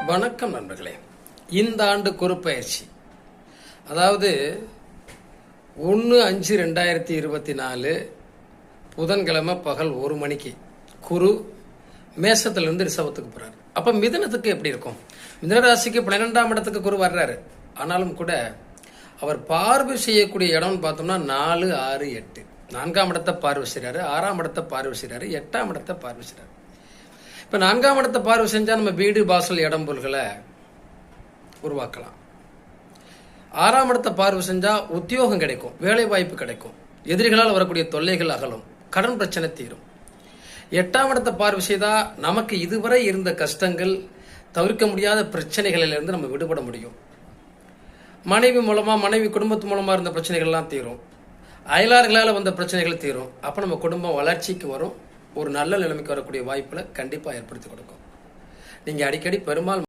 வணக்கம் நண்பர்களே. இந்த ஆண்டு குரு பயிற்சி, அதாவது 1/5/2024 புதன்கிழமை பகல் 1 மணிக்கு குரு மேசத்திலிருந்து ரிஷபத்துக்கு போறாரு. அப்ப மிதுனத்துக்கு எப்படி இருக்கும்? மிதுன ராசிக்கு 12ஆம் இடத்துக்கு குரு வர்றாரு. ஆனாலும் கூட அவர் பார்வை செய்யக்கூடிய இடம்னு பார்த்தோம்னா 4, 6, 8. 4ஆம் இடத்தை பார்வை செய்கிறாரு, 6ஆம் இடத்தை பார்வை செய்கிறாரு, 8ஆம் இடத்தை பார்வை செய்கிறாரு. இப்போ 4ஆம் இடத்தை பார்வை செஞ்சால் நம்ம வீடு வாசல் இடம் பொருள்களை உருவாக்கலாம். 6ஆம் இடத்தை பார்வை செஞ்சால் உத்தியோகம் கிடைக்கும், வேலை வாய்ப்பு கிடைக்கும், எதிரிகளால் வரக்கூடிய தொல்லைகள் அகலும், கடன் பிரச்சனை தீரும். 8ஆம் இடத்தை பார்வை செய்தால் நமக்கு இதுவரை இருந்த கஷ்டங்கள், தவிர்க்க முடியாத பிரச்சனைகளிலிருந்து நம்ம விடுபட முடியும். மனைவி மூலமாக, மனைவி குடும்பத்து மூலமாக இருந்த பிரச்சனைகள்லாம் தீரும், அயலார்களால் வந்த பிரச்சனைகள் தீரும். அப்போ நம்ம குடும்பம் வளர்ச்சிக்கு வரும், ஒரு நல்ல நிலைமைக்கு வரக்கூடிய வாய்ப்புகளை கண்டிப்பாக ஏற்படுத்தி கொடுக்கும். நீங்கள் அடிக்கடி பெருமாள்